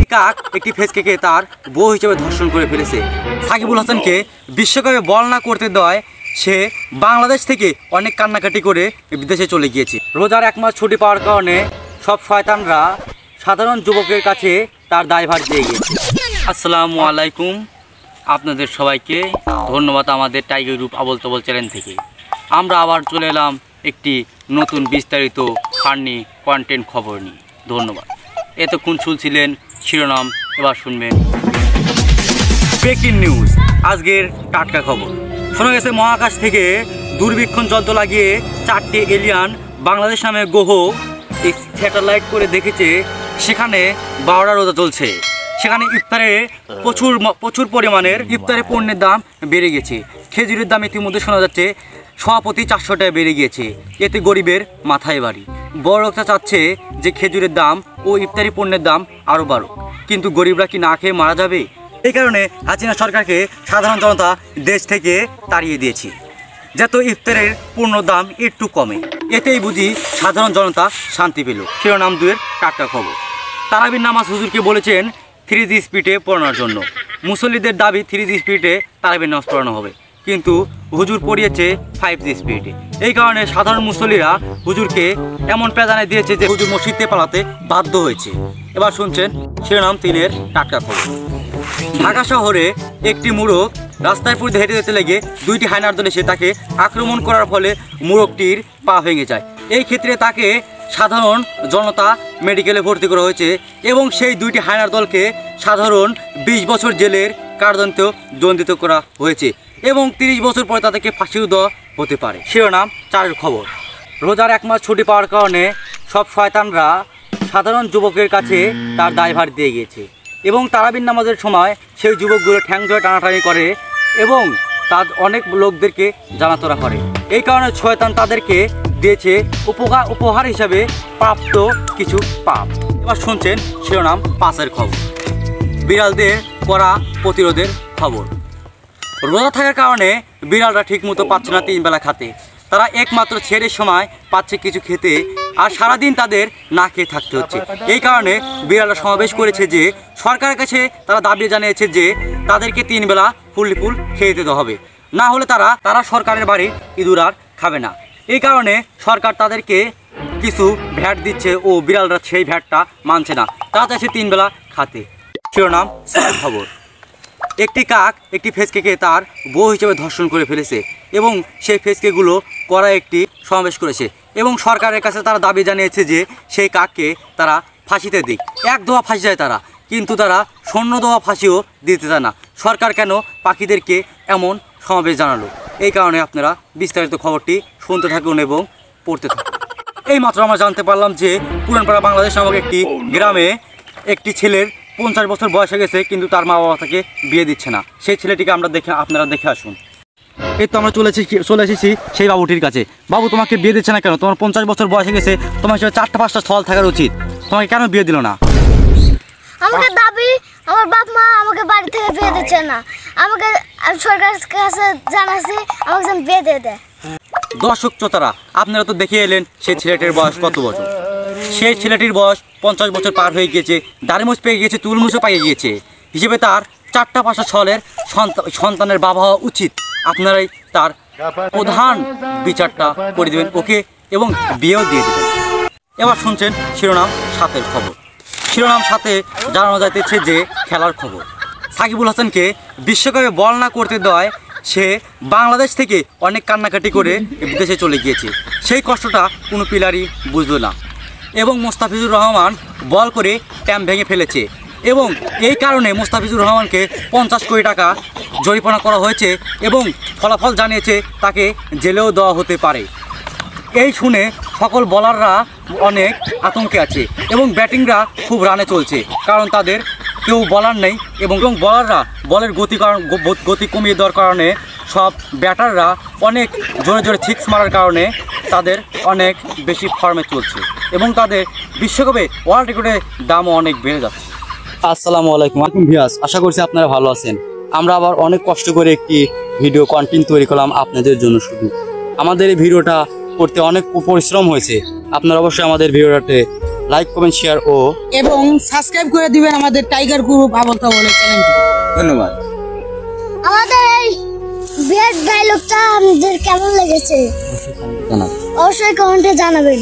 একটি কাক একটি ফেসকে তার বউ হিসেবে ধর্ষণ করে ফেলেছে। সাকিবুল হাসানকে বিশ্বকাপে বল না করতে দেওয়ায় সে বাংলাদেশ থেকে অনেক কান্নাকাটি করে বিদেশে চলে গিয়েছে। রোজার এক মাস ছুটি পাওয়ার কারণে সব শয়তানরা সাধারণ যুবকের কাছে তার দায়ভার দিয়ে গিয়েছে। আসসালামু আলাইকুম, আপনাদের সবাইকে ধন্যবাদ আমাদের টাইগার গ্রুপ আবল তবল চ্যানেল থেকে। আমরা আবার চলে এলাম একটি নতুন বিস্তারিত ফানি কন্টেন্ট খবর নিয়ে। ধন্যবাদ। এতক্ষণ শুনছিলেন শিরোনাম, এবার শুনবেন ব্রেকিং নিউজ। আজকের টাটকা খবর। শোনা গেছে মহাকাশ থেকে দূরবীক্ষণ যন্ত্র লাগিয়ে 4টি এলিয়ান বাংলাদেশ নামে গ্রহ স্যাটেলাইট করে দেখেছে। সেখানে 12টা রোজা চলছে। সেখানে ইফতারে প্রচুর পরিমাণের ইফতারে পণ্যের দাম বেড়ে গেছে। খেজুরের দাম ইতিমধ্যে শোনা যাচ্ছে সভাপতি 400 টাকা বেড়ে গিয়েছে। এতে গরিবের মাথায় বাড়ি। বড় লোকটা চাচ্ছে যে খেজুরের দাম ও ইফতারি পণ্যের দাম আরও বাড়ুক, কিন্তু গরিবরা কি না খেয়ে মারা যাবে? এই কারণে হাসিনা সরকারকে সাধারণ জনতা দেশ থেকে তাড়িয়ে দিয়েছে, যাতে ইফতারের পণ্য দাম একটু কমে। এতেই বুঝি সাধারণ জনতা শান্তি পেল। শিরোনাম 2-এর টাটকা খবর। তারাবির নামাজ হুজুরকে বলেছেন 3G স্পিডে পড়ানোর জন্য। মুসল্লিদের দাবি 3G স্পিডে তারাবির নামাজ পড়ানো হবে, কিন্তু হুজুর পড়িয়েছে 5G স্পিডে। এই কারণে সাধারণ মুসল্লিরা হুজুরকে এমন প্যাদানে দিয়েছে যে হুজুর মসজিদে পালাতে বাধ্য হয়েছে। এবার শুনছেন শিরোনাম 3-এর টাটকা খবর। ঢাকা শহরে একটি মোড়ক রাস্তায় পড়ে হেঁটে যেতে লেগে 2টি হায়নার দল এসে তাকে আক্রমণ করার ফলে মোড়কটির পা ভেঙে যায়। এই ক্ষেত্রে তাকে সাধারণ জনতা মেডিকেলে ভর্তি করা হয়েছে এবং সেই 2টি হায়নার দলকে সাধারণ 20 বছর জেলের কারাদণ্ডিত করা হয়েছে এবং 30 বছর পরে তাদেরকে ফাঁসিও দেওয়া হতে পারে। শিরোনাম 4-এর খবর। রোজার এক মাস ছুটি পাওয়ার কারণে সব শয়তানরা সাধারণ যুবকের কাছে তার দায়ভার দিয়ে গিয়েছে এবং তারাবির নামাজের সময় সেই যুবকগুলো ঠ্যাং ধরে টানাটানি করে এবং তার অনেক লোকদেরকে জানাতোরা করে। এই কারণে শয়তান তাদেরকে দিয়েছে উপহার হিসাবে প্রাপ্ত কিছু পাপ। এবার শুনছেন শিরোনাম 5-এর খবর। বিড়ালদের করা প্রতিরোধের খবর। রোজা থাকার কারণে বিড়ালরা ঠিকমতো পাচ্ছে না 3 বেলা খেতে। তারা একমাত্র ছেড়ের সময় পাচ্ছে কিছু খেতে, আর সারাদিন তাদের না খেয়ে থাকতে হচ্ছে। এই কারণে বিড়ালরা সমাবেশ করেছে যে সরকারের কাছে তারা দাবি জানিয়েছে যে তাদেরকে 3 বেলা ফুল খেয়ে দিতে হবে, না হলে তারা সরকারের বাড়ি ইঁদুর আর খাবে না। এই কারণে সরকার তাদেরকে কিছু ভ্যাট দিচ্ছে ও বিড়ালরা সেই ভ্যাটটা মানছে না। তারা চাইছে 3 বেলা খাতে। শিরোনাম 6-এর খবর। একটি কাক একটি ফেসকে তার বউ হিসেবে ধর্ষণ করে ফেলেছে এবং সেই ফেসকেগুলো করা একটি সমাবেশ করেছে এবং সরকারের কাছে তারা দাবি জানিয়েছে যে সেই কাককে তারা ফাঁসিতে দিক। 1 দোয়া ফাঁসি যায় তারা, কিন্তু তারা 0 দোয়া ফাঁসিও দিতে চায় না। সরকার কেন পাখিদেরকে এমন সমাবেশ জানালো? এই কারণে আপনারা বিস্তারিত খবরটি শুনতে থাকুন এবং পড়তে থাকুন। এইমাত্র আমরা জানতে পারলাম যে পুরানপাড়া বাংলাদেশ নামক একটি গ্রামে একটি ছেলের 50 বছর বয়স হয়ে গেছে, কিন্তু তার মা বাবা তাকে বিয়ে দিচ্ছে না। সেই ছেলেটিকে আপনারা দেখে আসুন। এই তো আমরা চলে এসেছি সেই বাবুটির কাছে। বাবু, তোমাকে বিয়ে দিচ্ছে না কেন? তোমার 50 বছর বয়স হয়ে গেছে, তোমার হিসেবে 4টা-5টা স্থল থাকার উচিত। তোমাকে কেন বিয়ে দিল না? আমাকে দাবি আমার বাপ মা আমাকে বাড়ি থেকে বিয়ে দিচ্ছে না। আমি সরকারের কাছে জানাচ্ছি আমাকে যেন বিয়ে দিয়ে দেয়। দর্শক শ্রোতারা, আপনারা তো দেখে এলেন সেই ছেলেটির বয়স কত বছর। সেই ছেলেটির বয়স 50 বছর পার হয়ে গিয়েছে, দাড়িমুছ পেয়ে গিয়েছে, চুলমুছও পেয়ে গিয়েছে। হিসেবে তার 4টা-5টা স্থলের সন্তানের বাবা হওয়া উচিত। আপনারাই তার প্রধান বিচারটা করে দেবেন ওকে এবং বিয়েও দিয়ে দেবেন। এবার শুনছেন শিরোনাম 7-এর খবর। শিরোনাম 7-এ জানানো যাইতেছে যে খেলার খবর। সাকিবুল হাসানকে বিশ্বকাপে বল না করতে দেওয়ায় সে বাংলাদেশ থেকে অনেক কান্নাকাটি করে বিদেশে চলে গিয়েছে। সেই কষ্টটা কোনো প্লেয়ারই বুঝলো না এবং মোস্তাফিজুর রহমান বল করে ট্যাম্প ভেঙে ফেলেছে এবং এই কারণে মোস্তাফিজুর রহমানকে 50 কোটি টাকা জরিমানা করা হয়েছে এবং ফলাফল জানিয়েছে তাকে জেলেও দেওয়া হতে পারে। এই শুনে সকল বলাররা অনেক আতঙ্কে আছে এবং ব্যাটিংরা খুব রানে চলছে, কারণ তাদের কেউ বলার নেই এবং বলাররা বলের গতি কমিয়ে দেওয়ার কারণে সব ব্যাটাররা অনেক জোরে জোরে সিক্স মারার কারণে তাদের অনেক বেশি ফর্মে চলছে এবং তাদের বিশ্বকাপে ওয়ার্ল্ড রেকর্ডের দামও অনেক বেড়ে যাচ্ছে। আসসালামু আলাইকুম ভিউয়ার্স, আশা করছি আপনারা ভালো আছেন। আমরা আবার অনেক কষ্ট করে একটি ভিডিও কন্টেন্ট তৈরি করলাম আপনাদের জন্য। শুধু আমাদের এই ভিডিওটা করতে অনেক পরিশ্রম হয়েছে। আপনারা অবশ্যই আমাদের ভিডিওটাতে লাইক কমেন্ট শেয়ার ও এবং সাবস্ক্রাইব করে দিবেন আমাদের টাইগার গ্রুপ আবল তাবল চ্যানেলটি। ধন্যবাদ। আমাদের এই বিয়ের ডায়লগটা আপনাদের কেমন লেগেছে অবশ্যই কমেন্টে জানাবেন।